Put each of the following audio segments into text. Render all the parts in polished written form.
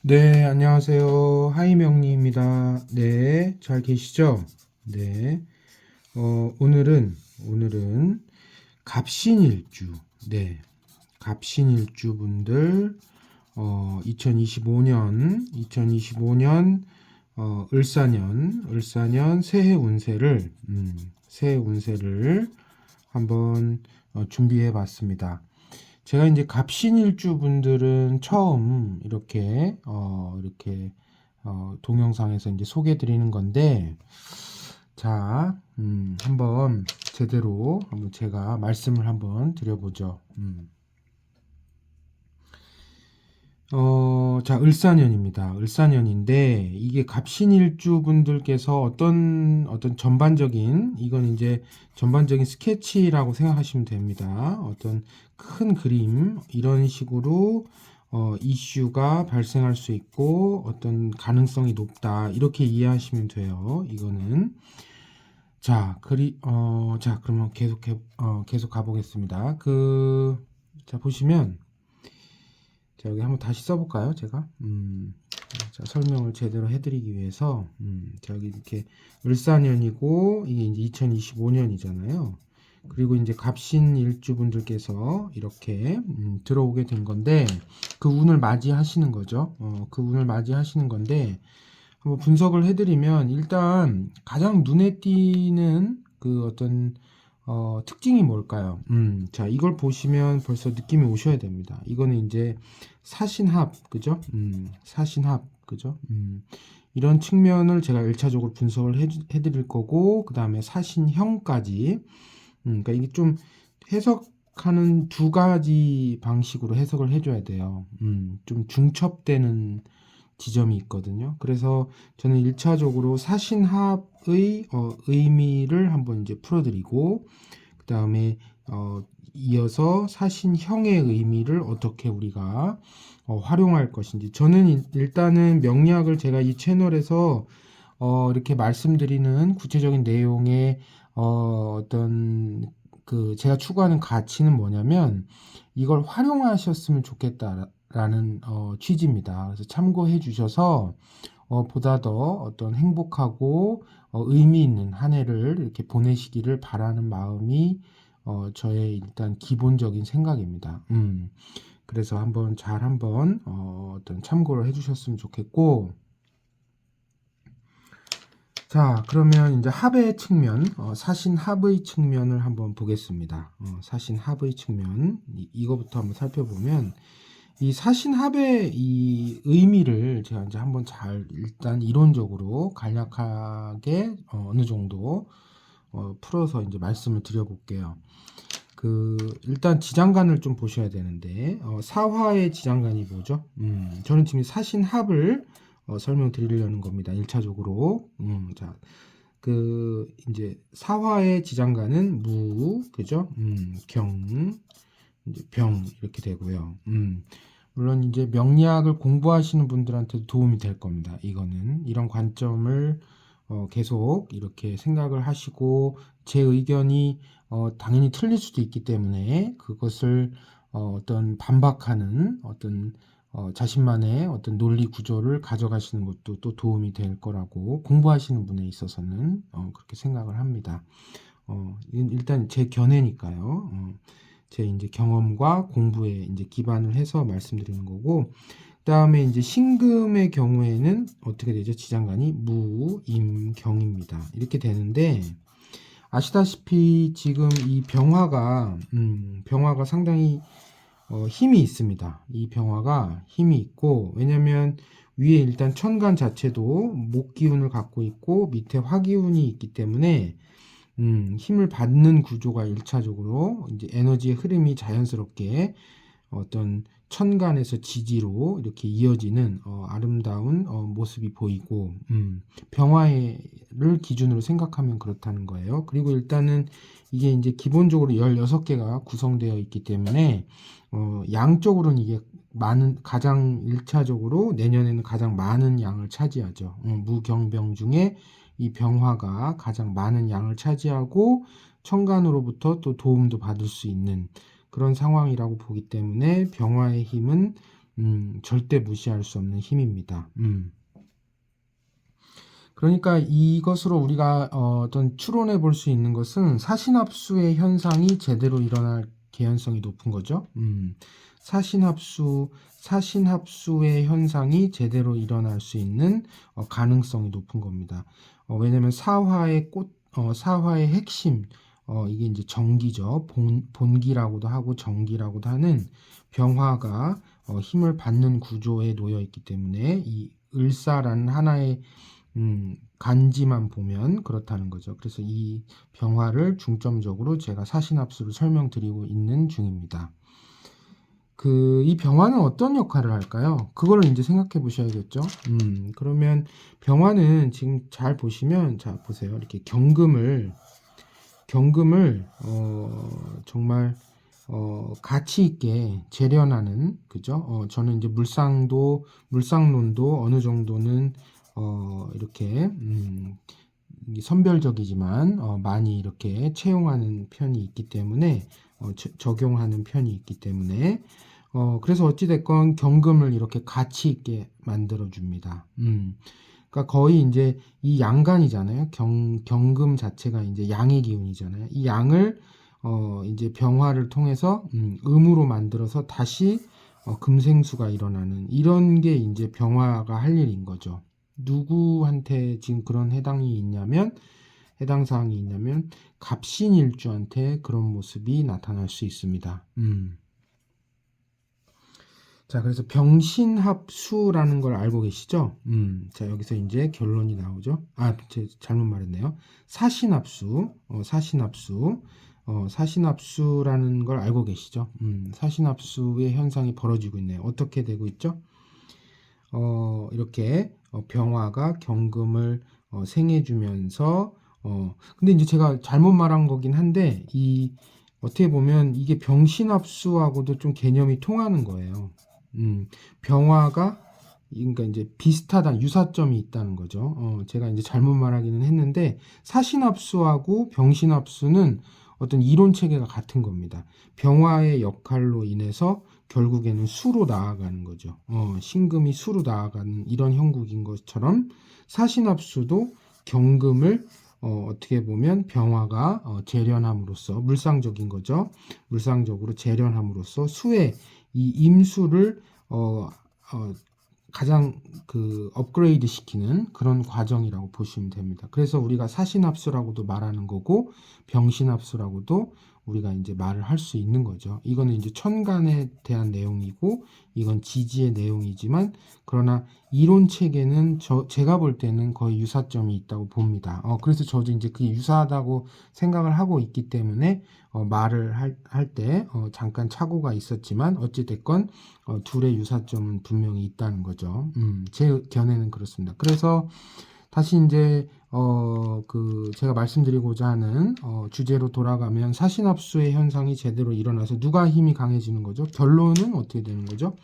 네, 안녕하세요. 하이명리입니다. 네, 잘 계시죠? 네, 오늘은 갑신일주, 네, 갑신일주 분들, 2025년, 을사년 새해 운세를 한번 준비해 봤습니다. 제가 이제 갑신일주 분들은 처음 동영상에서 이제 소개해 드리는 건데, 자, 한번 제대로 한번 제가 말씀을 한번 드려보죠. 자, 을사년입니다. 을사년인데, 이게 갑신일주 분들께서 어떤 이건 이제 전반적인 스케치라고 생각하시면 됩니다. 어떤 큰 그림, 이런 식으로, 이슈가 발생할 수 있고, 어떤 가능성이 높다. 이렇게 이해하시면 돼요. 이거는. 자, 그러면 계속 가보겠습니다. 자, 보시면, 자, 여기 한번 다시 써볼까요? 제가 자, 설명을 제대로 해드리기 위해서 자, 여기 이렇게 을사년이고 이게 이제 2025년이잖아요. 그리고 이제 갑신 일주분들께서 이렇게 들어오게 된 건데 그 운을 맞이하시는 거죠. 그 운을 맞이하시는 건데 한번 분석을 해드리면 일단 가장 눈에 띄는 그 어떤 특징이 뭘까요? 자, 이걸 보시면 벌써 느낌이 오셔야 됩니다. 이거는 이제 사신합, 그죠? 사신합, 그죠? 이런 측면을 제가 1차적으로 분석을 해드릴 거고, 그 다음에 사신형까지, 그러니까 이게 좀 해석하는 두 가지 방식으로 해석을 해줘야 돼요. 좀 중첩되는 지점이 있거든요. 그래서 저는 1차적으로 사신합의 의미를 한번 이제 풀어드리고, 그 다음에 이어서 사신형의 의미를 어떻게 우리가 활용할 것인지. 저는 일단은 명리학을 제가 이 채널에서 이렇게 말씀드리는 구체적인 내용의 어떤 그 제가 추구하는 가치는 뭐냐면 이걸 활용하셨으면 좋겠다라는 취지입니다. 그래서 참고해 주셔서 보다 더 어떤 행복하고 의미 있는 한 해를 이렇게 보내시기를 바라는 마음이 저의 일단 기본적인 생각입니다. 그래서 한번 어떤 참고를 해주셨으면 좋겠고, 자, 그러면 이제 합의 측면, 사신합의 측면을 한번 보겠습니다. 사신합의 측면, 이거부터 한번 살펴보면, 이 사신합의 이 의미를 제가 이제 한번 일단 이론적으로 간략하게 어느 정도 풀어서 이제 말씀을 드려볼게요. 일단 지장간을 좀 보셔야 되는데, 사화의 지장간이 뭐죠? 저는 지금 사신합을 설명드리려는 겁니다. 1차적으로. 자, 이제 사화의 지장간은 그죠? 이제 병, 이렇게 되고요. 물론 이제 명리학을 공부하시는 분들한테도 도움이 될 겁니다. 이런 관점을 계속 이렇게 생각을 하시고, 제 의견이 당연히 틀릴 수도 있기 때문에 그것을 어떤 반박하는 자신만의 어떤 논리 구조를 가져가시는 것도 또 도움이 될 거라고 공부하시는 분에 있어서는 그렇게 생각을 합니다. 일단 제 견해니까요. 제 이제 경험과 공부에 이제 기반을 해서 말씀드리는 거고, 그다음에 이제 신금의 경우에는 어떻게 되죠? 지장간이 임경입니다. 이렇게 되는데 아시다시피 지금 이 병화가 상당히 힘이 있습니다. 이 병화가 힘이 있고, 왜냐면 위에 일단 천간 자체도 목 기운을 갖고 있고 밑에 화 기운이 있기 때문에 힘을 받는 구조가 1차적으로 이제 에너지의 흐름이 자연스럽게 어떤 천간에서 지지로 이렇게 이어지는 아름다운 모습이 보이고, 병화를 기준으로 생각하면 그렇다는 거예요. 그리고 일단은 이게 이제 기본적으로 16개가 구성되어 있기 때문에 양적으로는 이게 가장 1차적으로 내년에는 가장 많은 양을 차지하죠. 무경병 중에 이 병화가 가장 많은 양을 차지하고 천간으로부터 또 도움도 받을 수 있는 그런 상황이라고 보기 때문에 병화의 힘은 절대 무시할 수 없는 힘입니다. 그러니까 이것으로 우리가 어떤 추론해 볼 수 있는 것은 사신합수의 현상이 제대로 일어날 개연성이 높은 거죠. 사신합수의 현상이 제대로 일어날 수 있는 가능성이 높은 겁니다. 왜냐면 사화의 핵심, 이게 이제 정기죠. 본기라고도 하고 정기라고도 하는 병화가 힘을 받는 구조에 놓여 있기 때문에 이 을사라는 하나의 간지만 보면 그렇다는 거죠. 그래서 이 병화를 중점적으로 제가 사신합수를 설명드리고 있는 중입니다. 이 병화는 어떤 역할을 할까요? 그거를 이제 생각해 보셔야겠죠. 그러면 병화는 지금 잘 보시면, 자, 보세요. 이렇게 경금을, 정말, 가치 있게 재련하는, 그죠? 저는 이제 물상론도 어느 정도는, 이렇게, 선별적이지만, 많이 이렇게 채용하는 편이 있기 때문에, 적용하는 편이 있기 때문에, 그래서 어찌됐건 경금을 이렇게 가치 있게 만들어줍니다. 그러니까 거의 이제 이 양간이잖아요. 경금 자체가 이제 양의 기운이잖아요. 이 양을 이제 병화를 통해서 음으로 만들어서 다시 금생수가 일어나는 이런 게 이제 병화가 할 일인 거죠. 누구한테 지금 그런 해당 사항이 있냐면 갑신일주한테 그런 모습이 나타날 수 있습니다. 자, 그래서 병신합수라는 걸 알고 계시죠? 자, 여기서 이제 결론이 나오죠. 제가 잘못 말했네요. 사신합수라는 걸 알고 계시죠? 사신합수의 현상이 벌어지고 있네요. 어떻게 되고 있죠? 이렇게 병화가 경금을 생해주면서 근데 이제 제가 잘못 말한 거긴 한데 어떻게 보면 이게 병신합수하고도 좀 개념이 통하는 거예요. 병화가 그러니까 이제 비슷하다 유사점이 있다는 거죠. 제가 이제 잘못 말하기는 했는데 사신합수하고 병신합수는 어떤 이론 체계가 같은 겁니다. 병화의 역할로 인해서 결국에는 수로 나아가는 거죠. 신금이 수로 나아가는 이런 형국인 것처럼 사신합수도 경금을 어떻게 보면 병화가 재련함으로써 물상적인 거죠. 물상적으로 재련함으로써 수의 이 임수를 가장 업그레이드 시키는 그런 과정이라고 보시면 됩니다. 그래서 우리가 사신합수라고도 말하는 거고 병신합수라고도 우리가 이제 말을 할 수 있는 거죠. 이거는 이제 천간에 대한 내용이고 이건 지지의 내용이지만 그러나 이론 체계는 제가 볼 때는 거의 유사점이 있다고 봅니다. 그래서 저도 이제 그게 유사하다고 생각을 하고 있기 때문에 말을 할 때 잠깐 착오가 있었지만 어찌됐건 둘의 유사점은 분명히 있다는 거죠. 제 견해는 그렇습니다. 그래서 다시 이제 제가 말씀드리고자 하는 주제로 돌아가면 사신합수의 현상이 제대로 일어나서 누가 힘이 강해지는 거죠? 결론은 어떻게 되는 거죠?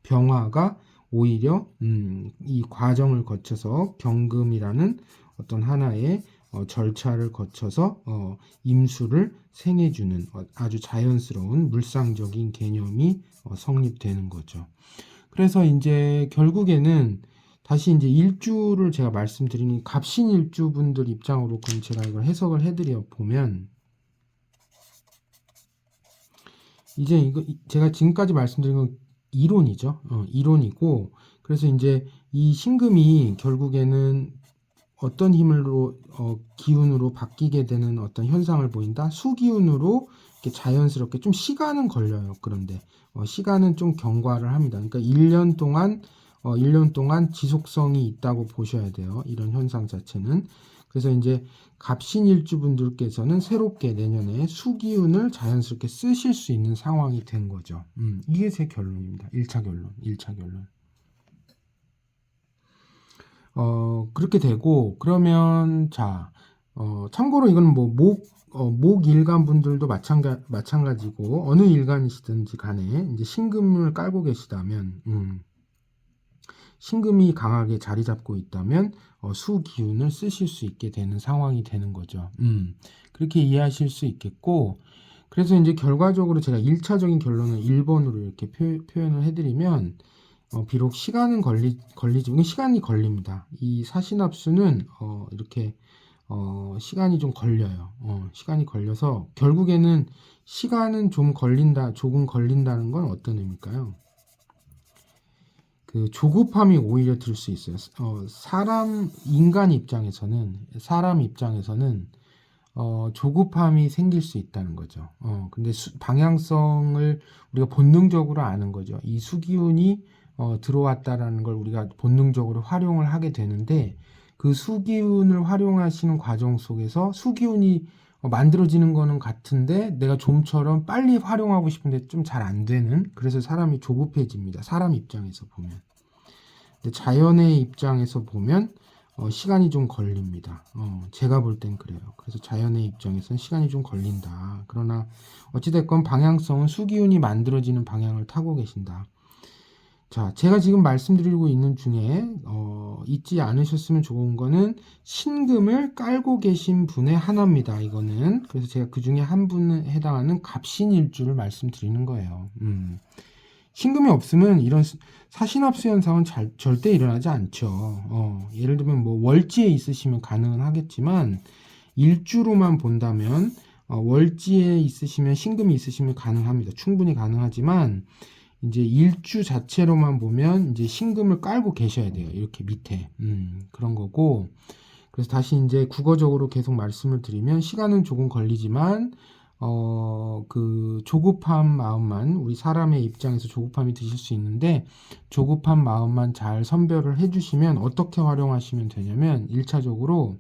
병화가 오히려 이 과정을 거쳐서 경금이라는 어떤 하나의 절차를 거쳐서 임수를 생해주는 아주 자연스러운 물상적인 개념이 성립되는 거죠. 그래서 이제 결국에는 다시 이제 일주를 제가 말씀드리는 갑신일주 분들 입장으로 그럼 제가 이걸 해석을 해드려 보면 이제 이거 제가 지금까지 말씀드린 건 이론이죠. 이론이고 그래서 이제 이 신금이 결국에는 어떤 힘으로 기운으로 바뀌게 되는 어떤 현상을 보인다. 수기운으로 이렇게 자연스럽게 좀 시간은 걸려요. 그런데 시간은 좀 경과를 합니다. 그러니까 1년 동안 지속성이 있다고 보셔야 돼요. 이런 현상 자체는. 그래서 이제 갑신일주분들께서는 새롭게 내년에 수기운을 자연스럽게 쓰실 수 있는 상황이 된 거죠. 이게 제 결론입니다. 1차 결론. 그렇게 되고, 그러면, 자, 참고로 이건 뭐, 목일간 분들도 마찬가지고, 어느 일간이시든지 간에, 이제 신금을 깔고 계시다면, 신금이 강하게 자리 잡고 있다면, 수기운을 쓰실 수 있게 되는 상황이 되는 거죠. 그렇게 이해하실 수 있겠고, 그래서 이제 결과적으로 제가 1차적인 결론을 1번으로 이렇게 표현을 해드리면, 비록 시간은 걸리지만, 시간이 걸립니다. 이 사시납수는, 이렇게, 시간이 좀 걸려요. 시간이 걸려서, 결국에는 시간은 좀 걸린다, 조금 걸린다는 건 어떤 의미일까요? 그 조급함이 오히려 들 수 있어요. 사람 입장에서는, 조급함이 생길 수 있다는 거죠. 근데 방향성을 우리가 본능적으로 아는 거죠. 이 수기운이 들어왔다라는 걸 우리가 본능적으로 활용을 하게 되는데, 그 수기운을 활용하시는 과정 속에서 수기운이 만들어지는 거는 같은데 내가 좀처럼 빨리 활용하고 싶은데 좀 잘 안 되는, 그래서 사람이 조급해집니다. 사람 입장에서 보면. 근데 자연의 입장에서 보면 시간이 좀 걸립니다. 제가 볼 땐 그래요. 그래서 자연의 입장에서는 시간이 좀 걸린다. 그러나 어찌됐건 방향성은 수기운이 만들어지는 방향을 타고 계신다. 자, 제가 지금 말씀드리고 있는 중에 잊지 않으셨으면 좋은 거는 신금을 깔고 계신 분의 하나입니다. 이거는. 그래서 제가 그 중에 한 분에 해당하는 갑신일주를 말씀드리는 거예요. 신금이 없으면 이런 사신합수 현상은 절대 일어나지 않죠. 예를 들면 뭐 월지에 있으시면 가능은 하겠지만, 일주로만 본다면 월지에 있으시면 신금이 있으시면 가능합니다. 충분히 가능하지만 이제 일주 자체로만 보면 이제 신금을 깔고 계셔야 돼요. 이렇게 밑에. 그런 거고. 그래서 다시 이제 국어적으로 계속 말씀을 드리면, 시간은 조금 걸리지만 그 조급한 마음만, 우리 사람의 입장에서 조급함이 드실 수 있는데, 조급한 마음만 잘 선별을 해주시면 어떻게 활용하시면 되냐면, 1차적으로,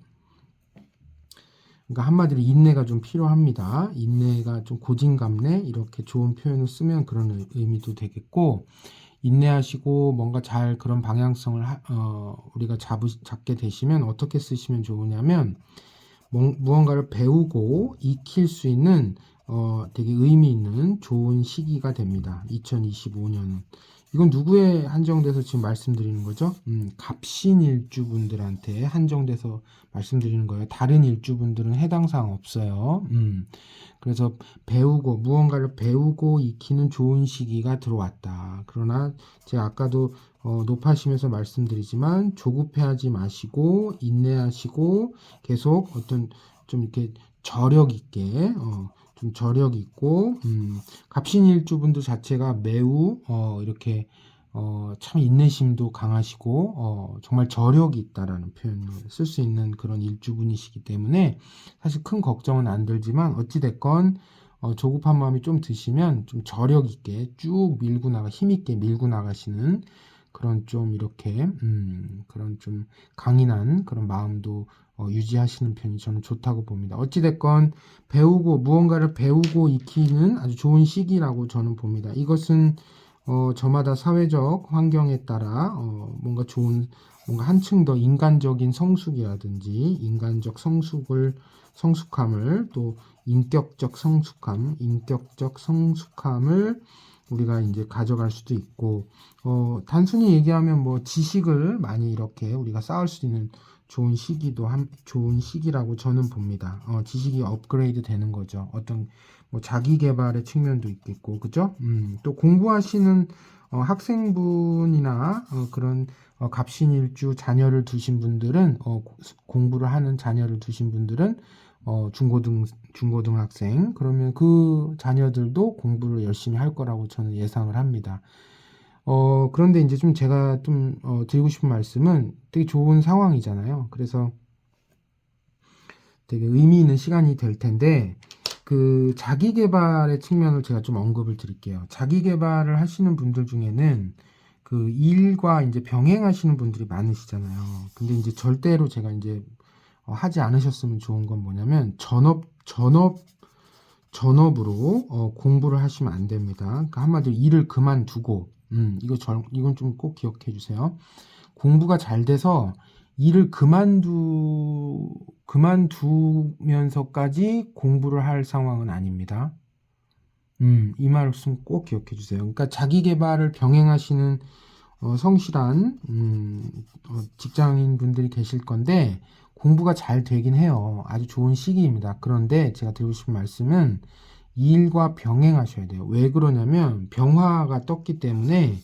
그러니까 한마디로 인내가 좀 필요합니다. 인내가 좀 고진감래, 이렇게 좋은 표현을 쓰면 그런 의미도 되겠고, 인내하시고 뭔가 잘 그런 방향성을 우리가 잡게 되시면 어떻게 쓰시면 좋으냐면, 무언가를 배우고 익힐 수 있는 되게 의미 있는 좋은 시기가 됩니다. 2025년은. 이건 누구에 한정돼서 지금 말씀드리는 거죠? 갑신 일주분들한테 한정돼서 말씀드리는 거예요. 다른 일주분들은 해당 사항 없어요. 그래서 무언가를 배우고 익히는 좋은 시기가 들어왔다. 그러나 제가 아까도 높아심에서 말씀드리지만, 조급해하지 마시고 인내하시고 계속 어떤 좀 이렇게 저력 있게, 좀 저력 있고, 갑신일주분들 자체가 매우 이렇게 참 인내심도 강하시고 정말 저력이 있다라는 표현을 쓸 수 있는 그런 일주분이시기 때문에 사실 큰 걱정은 안 들지만, 어찌됐건 조급한 마음이 좀 드시면 좀 저력 있게 쭉 힘 있게 밀고 나가시는 그런 좀 이렇게 그런 좀 강인한 그런 마음도 유지하시는 편이 저는 좋다고 봅니다. 어찌됐건 무언가를 배우고 익히는 아주 좋은 시기라고 저는 봅니다. 이것은 저마다 사회적 환경에 따라 뭔가 한층 더 인간적인 성숙이라든지 인간적 성숙함을, 또 인격적 성숙함을 우리가 이제 가져갈 수도 있고, 단순히 얘기하면 뭐 지식을 많이 이렇게 우리가 쌓을 수 있는 좋은 시기라고 저는 봅니다. 지식이 업그레이드 되는 거죠. 어떤 뭐 자기 개발의 측면도 있겠고, 그죠? 또 공부하시는 학생분이나 그런 갑신일주 자녀를 두신 분들은, 공부를 하는 자녀를 두신 분들은 중고등학생, 그러면 그 자녀들도 공부를 열심히 할 거라고 저는 예상을 합니다. 그런데 이제 좀 제가 드리고 싶은 말씀은, 되게 좋은 상황이잖아요. 그래서 되게 의미 있는 시간이 될 텐데, 그 자기 개발의 측면을 제가 좀 언급을 드릴게요. 자기 개발을 하시는 분들 중에는 그 일과 이제 병행하시는 분들이 많으시잖아요. 근데 이제 절대로 제가 이제 하지 않으셨으면 좋은 건 뭐냐면, 전업으로 공부를 하시면 안 됩니다. 그러니까 한마디로 일을 그만두고, 이건 좀 꼭 기억해 주세요. 공부가 잘 돼서 일을 그만두면서까지 공부를 할 상황은 아닙니다. 이 말씀 꼭 기억해 주세요. 그러니까 자기 개발을 병행하시는 성실한 직장인 분들이 계실 건데, 공부가 잘 되긴 해요. 아주 좋은 시기입니다. 그런데 제가 드리고 싶은 말씀은, 이 일과 병행하셔야 돼요. 왜 그러냐면 병화가 떴기 때문에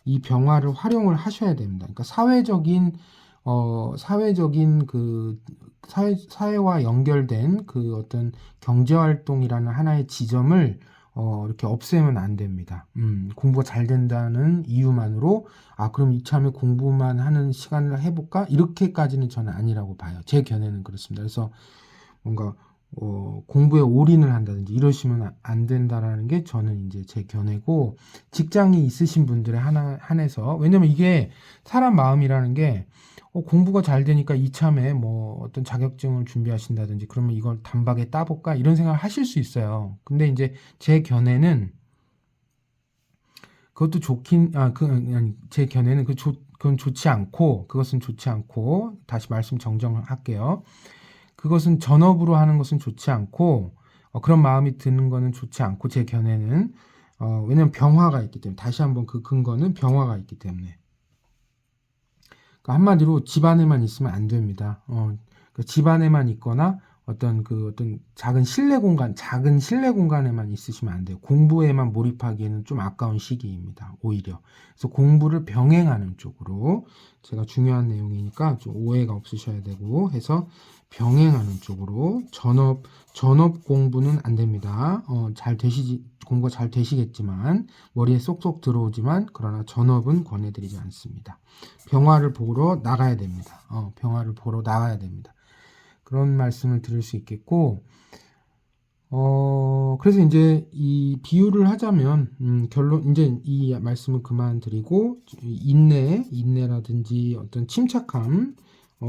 이 병화를 활용을 하셔야 됩니다. 그러니까 사회적인 사회와 연결된 그 어떤 경제활동이라는 하나의 지점을 이렇게 없애면 안 됩니다. 공부가 잘 된다는 이유만으로, 그럼 이참에 공부만 하는 시간을 해볼까? 이렇게까지는 저는 아니라고 봐요. 제 견해는 그렇습니다. 그래서 뭔가, 공부에 올인을 한다든지 이러시면 안 된다라는 게 저는 이제 제 견해고, 직장이 있으신 분들에 한해서, 왜냐면 이게 사람 마음이라는 게, 공부가 잘 되니까 이참에 뭐 어떤 자격증을 준비하신다든지 그러면 이걸 단박에 따볼까? 이런 생각을 하실 수 있어요. 근데 이제 제 견해는 그것도 아니, 제 견해는 그건 좋지 않고, 그것은 좋지 않고, 다시 말씀 정정할게요. 그것은 전업으로 하는 것은 좋지 않고, 그런 마음이 드는 거는 좋지 않고, 제 견해는, 왜냐면 병화가 있기 때문에, 다시 한번 그 근거는 병화가 있기 때문에. 그러니까 한마디로 집안에만 있으면 안 됩니다. 그 집안에만 있거나 어떤 작은 실내 공간에만 있으시면 안 돼요. 공부에만 몰입하기에는 좀 아까운 시기입니다. 오히려. 그래서 공부를 병행하는 쪽으로, 제가 중요한 내용이니까 좀 오해가 없으셔야 되고 해서 병행하는 쪽으로, 전업 공부는 안 됩니다. 공부가 잘 되시겠지만, 머리에 쏙쏙 들어오지만, 그러나 전업은 권해드리지 않습니다. 병화를 보러 나가야 됩니다. 병화를 보러 나가야 됩니다. 그런 말씀을 드릴 수 있겠고, 그래서 이제 이 비유를 하자면, 이제 이 말씀을 그만 드리고, 인내라든지 어떤 침착함,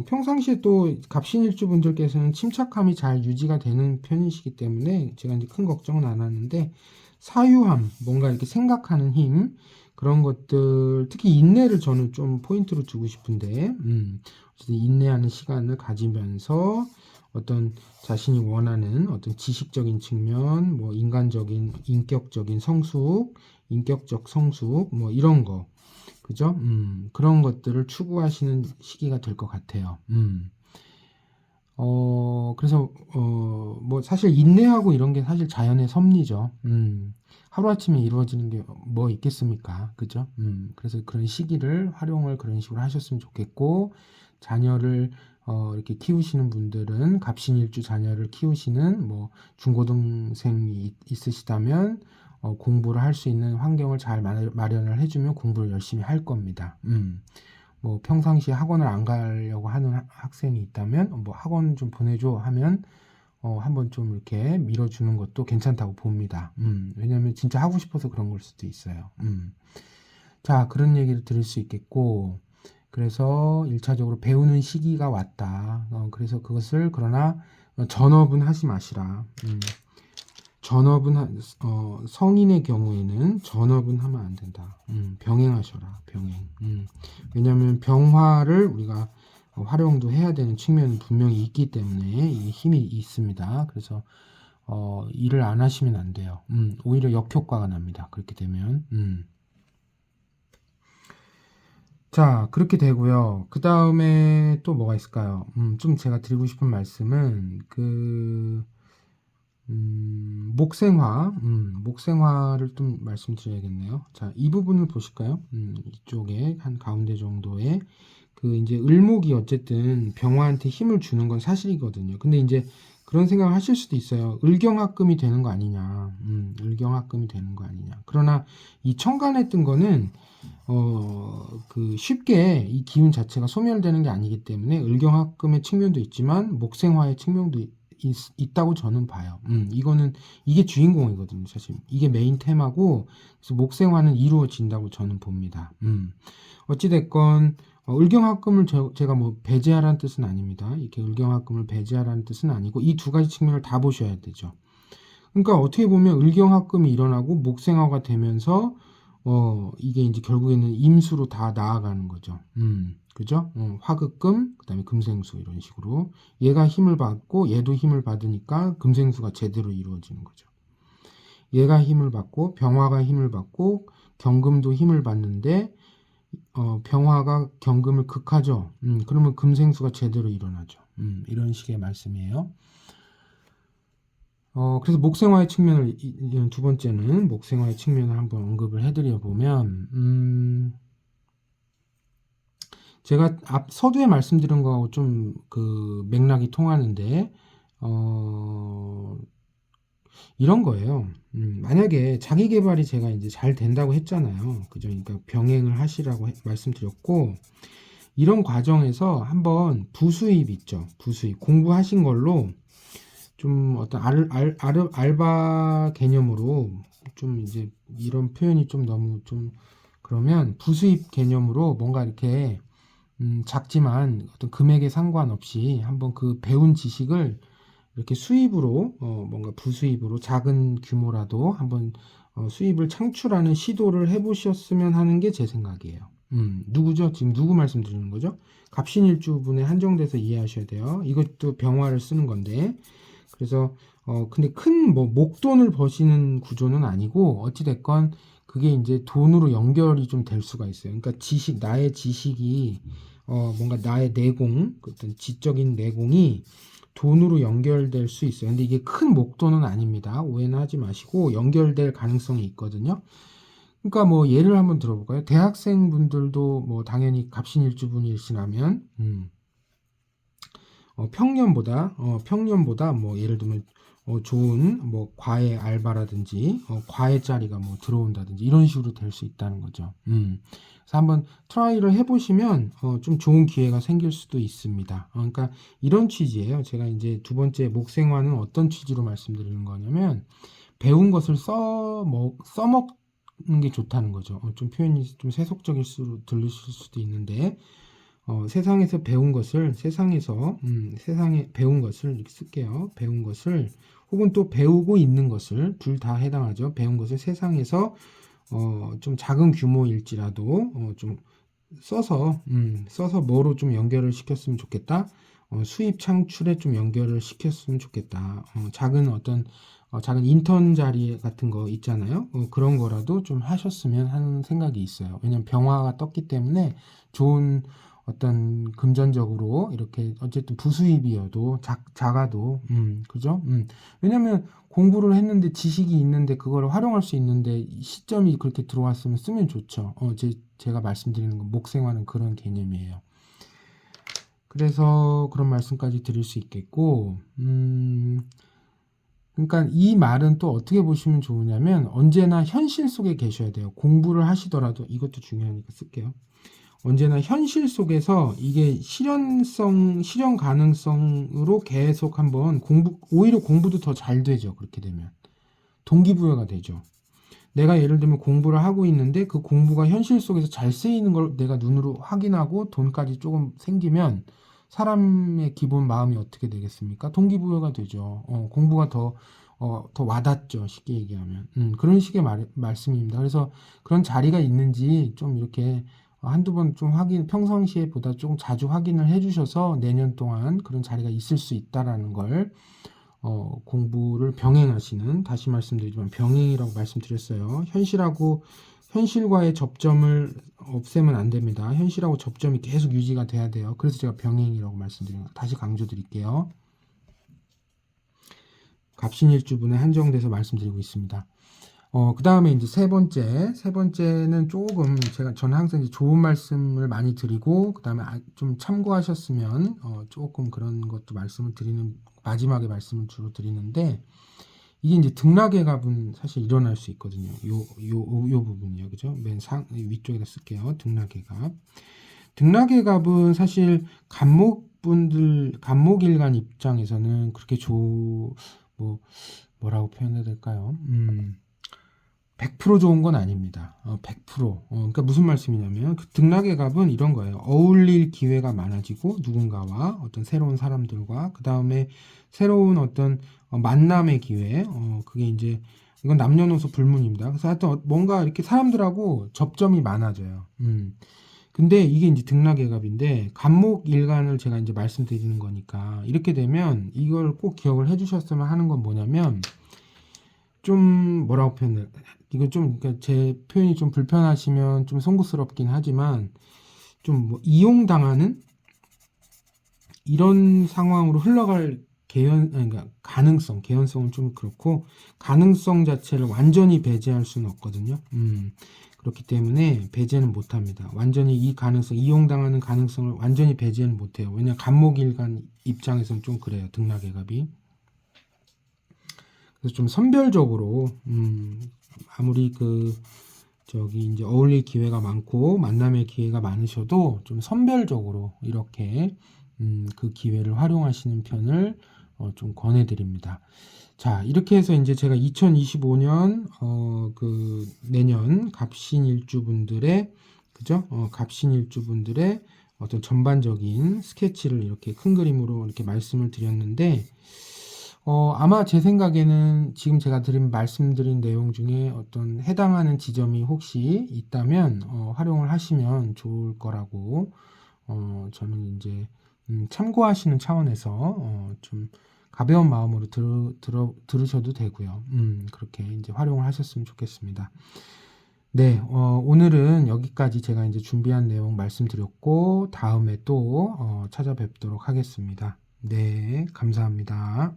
평상시에 또 갑신일주 분들께서는 침착함이 잘 유지가 되는 편이시기 때문에 제가 이제 큰 걱정은 안 하는데, 사유함, 뭔가 이렇게 생각하는 힘, 그런 것들, 특히 인내를 저는 좀 포인트로 두고 싶은데, 어쨌든 인내하는 시간을 가지면서 어떤 자신이 원하는 어떤 지식적인 측면, 뭐 인격적 성숙, 뭐 이런 거, 그죠? 그런 것들을 추구하시는 시기가 될 것 같아요. 그래서, 뭐, 사실 인내하고 이런 게 사실 자연의 섭리죠. 하루아침에 이루어지는 게 뭐 있겠습니까? 그죠? 그래서 그런 시기를 활용을 그런 식으로 하셨으면 좋겠고, 자녀를, 이렇게 키우시는 분들은, 갑신일주 자녀를 키우시는, 뭐, 중고등생이 있으시다면, 공부를 할 수 있는 환경을 잘 마련을 해주면 공부를 열심히 할 겁니다. 뭐 평상시에 학원을 안 가려고 하는 학생이 있다면 뭐 학원 좀 보내줘 하면 한번 좀 이렇게 밀어주는 것도 괜찮다고 봅니다. 왜냐면 진짜 하고 싶어서 그런 걸 수도 있어요. 자, 그런 얘기를 들을 수 있겠고, 그래서 1차적으로 배우는 시기가 왔다. 그래서 그러나 전업은 하지 마시라. 성인의 경우에는 전업은 하면 안 된다. 병행하셔라, 병행. 왜냐하면 병화를 우리가 활용도 해야 되는 측면은 분명히 있기 때문에 이 힘이 있습니다. 그래서 일을 안 하시면 안 돼요. 오히려 역효과가 납니다. 그렇게 되면. 자, 그렇게 되고요. 그 다음에 또 뭐가 있을까요? 좀 제가 드리고 싶은 말씀은 목생화를 좀 말씀드려야겠네요. 자, 이 부분을 보실까요? 이쪽에 한 가운데 정도에 이제 을목이 어쨌든 병화한테 힘을 주는 건 사실이거든요. 근데 이제 그런 생각을 하실 수도 있어요. 을경합금이 되는 거 아니냐. 을경합금이 되는 거 아니냐. 그러나 이 천간에 뜬 거는 쉽게 이 기운 자체가 소멸되는 게 아니기 때문에 을경합금의 측면도 있지만 목생화의 측면도 있다고 저는 봐요. 이게 주인공이거든요, 사실. 이게 메인 테마고, 그래서 목생화는 이루어진다고 저는 봅니다. 어찌됐건, 을경합금을 제가 뭐 배제하라는 뜻은 아닙니다. 이렇게 을경합금을 배제하라는 뜻은 아니고, 이 두 가지 측면을 다 보셔야 되죠. 그러니까 어떻게 보면 을경합금이 일어나고 목생화가 되면서, 이게 이제 결국에는 임수로 다 나아가는 거죠. 그죠? 화극금, 그 다음에 금생수, 이런 식으로. 얘가 힘을 받고, 얘도 힘을 받으니까 금생수가 제대로 이루어지는 거죠. 얘가 힘을 받고, 병화가 힘을 받고, 경금도 힘을 받는데, 병화가 경금을 극하죠. 그러면 금생수가 제대로 일어나죠. 이런 식의 말씀이에요. 그래서 목생화의 측면을, 두 번째는 목생화의 측면을 한번 언급을 해드려 보면, 제가 앞 서두에 말씀드린 거하고 좀 그 맥락이 통하는데, 이런 거예요. 만약에 자기 개발이 제가 이제 잘 된다고 했잖아요. 그죠? 그러니까 병행을 하시라고 말씀드렸고, 이런 과정에서 한번 부수입 있죠. 부수입. 공부하신 걸로 좀 어떤 알바 개념으로 좀 이제 이런 표현이 좀 너무 좀 그러면 부수입 개념으로 뭔가 이렇게 작지만 어떤 금액에 상관없이 한번 그 배운 지식을 이렇게 수입으로 뭔가 부수입으로 작은 규모라도 한번 수입을 창출하는 시도를 해보셨으면 하는 게 제 생각이에요. 누구죠? 지금 누구 말씀드리는 거죠? 갑신일주분에 한정돼서 이해하셔야 돼요. 이것도 병화를 쓰는 건데 그래서 근데 큰 뭐 목돈을 버시는 구조는 아니고 어찌 됐건 그게 이제 돈으로 연결이 좀 될 수가 있어요. 그러니까 나의 지식이 뭔가 나의 내공, 어떤 지적인 내공이 돈으로 연결될 수 있어요. 근데 이게 큰 목돈은 아닙니다. 오해는 하지 마시고 연결될 가능성이 있거든요. 그러니까 뭐 예를 한번 들어볼까요? 대학생분들도 뭐 당연히 갑신일주분이시라면 평년보다 뭐 예를 들면 좋은 뭐 과외 알바라든지 과외 자리가 뭐 들어온다든지 이런 식으로 될 수 있다는 거죠. 그래서 한번 트라이를 해보시면 좀 좋은 기회가 생길 수도 있습니다. 그러니까 이런 취지예요. 제가 이제 두 번째 목생화는 어떤 취지로 말씀드리는 거냐면 배운 것을 써먹는 게 좋다는 거죠. 좀 표현이 좀 세속적일 수 들리실 수도 있는데 세상에서 배운 것을 세상에 배운 것을 이렇게 쓸게요. 배운 것을 혹은 또 배우고 있는 것을 둘 다 해당하죠. 배운 것을 세상에서 좀 작은 규모일지라도 좀 써서 뭐로 좀 연결을 시켰으면 좋겠다. 수입 창출에 좀 연결을 시켰으면 좋겠다. 작은 인턴 자리 같은 거 있잖아요. 그런 거라도 좀 하셨으면 하는 생각이 있어요. 왜냐면 병화가 떴기 때문에 좋은 어떤 금전적으로 이렇게 어쨌든 부수입이어도 작아도 그죠? 왜냐면 공부를 했는데 지식이 있는데 그걸 활용할 수 있는데 시점이 그렇게 들어왔으면 쓰면 좋죠. 제가 말씀드리는 건 목생화는 그런 개념이에요. 그래서 그런 말씀까지 드릴 수 있겠고 그러니까 이 말은 또 어떻게 보시면 좋으냐면 언제나 현실 속에 계셔야 돼요. 공부를 하시더라도 이것도 중요하니까 쓸게요. 언제나 현실 속에서 이게 실현 가능성으로 계속 한번 오히려 공부도 더 잘 되죠. 그렇게 되면. 동기부여가 되죠. 내가 예를 들면 공부를 하고 있는데 그 공부가 현실 속에서 잘 쓰이는 걸 내가 눈으로 확인하고 돈까지 조금 생기면 사람의 기본 마음이 어떻게 되겠습니까? 동기부여가 되죠. 공부가 더 와닿죠. 쉽게 얘기하면. 그런 식의 말씀입니다. 그래서 그런 자리가 있는지 좀 이렇게 한두 번 좀 평상시에 보다 조금 자주 확인을 해주셔서 내년 동안 그런 자리가 있을 수 있다라는 걸 공부를 병행하시는, 다시 말씀드리지만 병행이라고 말씀드렸어요. 현실과의 접점을 없애면 안 됩니다. 현실하고 접점이 계속 유지가 돼야 돼요. 그래서 제가 병행이라고 말씀드린 거 다시 강조드릴게요. 갑신일주분에 한정돼서 말씀드리고 있습니다. 그 다음에 이제 세 번째는 조금 저는 항상 이제 좋은 말씀을 많이 드리고, 그 다음에 좀 참고하셨으면, 조금 그런 것도 말씀을 마지막에 말씀을 주로 드리는데, 이게 이제 등락의 갑은 사실 일어날 수 있거든요. 요 부분이요. 그죠? 위쪽에다 쓸게요. 등락의 갑. 등락의 갑은 사실 간목일간 입장에서는 그렇게 뭐라고 표현해야 될까요? 100% 좋은 건 아닙니다. 100%. 그러니까 무슨 말씀이냐면 그 등락의 갑은 이런 거예요. 어울릴 기회가 많아지고 누군가와 어떤 새로운 사람들과 그 다음에 새로운 어떤 만남의 기회. 그게 이제 이건 남녀노소 불문입니다. 그래서 하여튼 뭔가 이렇게 사람들하고 접점이 많아져요. 근데 이게 이제 등락의 갑인데 간목일간을 제가 이제 말씀드리는 거니까 이렇게 되면 이걸 꼭 기억을 해주셨으면 하는 건 뭐냐면 좀 뭐라고 표현해? 이건 좀 그러니까 제 표현이 좀 불편하시면 좀 송구스럽긴 하지만 좀 뭐 이용당하는 이런 상황으로 흘러갈 그러니까 개연성은 좀 그렇고, 가능성 자체를 완전히 배제할 수는 없거든요. 그렇기 때문에 배제는 못 합니다. 완전히 이용당하는 가능성을 완전히 배제는 못 해요. 왜냐면 간목일간 입장에서는 좀 그래요. 등락외갑이. 그래서 좀 선별적으로, 아무리 이제 어울릴 기회가 많고, 만남의 기회가 많으셔도 좀 선별적으로 이렇게, 그 기회를 활용하시는 편을 좀 권해드립니다. 자, 이렇게 해서 이제 제가 2025년, 내년 갑신일주분들의, 그죠? 갑신일주분들의 어떤 전반적인 스케치를 이렇게 큰 그림으로 이렇게 말씀을 드렸는데, 아마 제 생각에는 지금 제가 말씀드린 내용 중에 어떤 해당하는 지점이 혹시 있다면, 활용을 하시면 좋을 거라고, 저는 이제, 참고하시는 차원에서, 좀 가벼운 마음으로 들으셔도 되고요. 그렇게 이제 활용을 하셨으면 좋겠습니다. 네, 오늘은 여기까지 제가 이제 준비한 내용 말씀드렸고, 다음에 또, 찾아뵙도록 하겠습니다. 네, 감사합니다.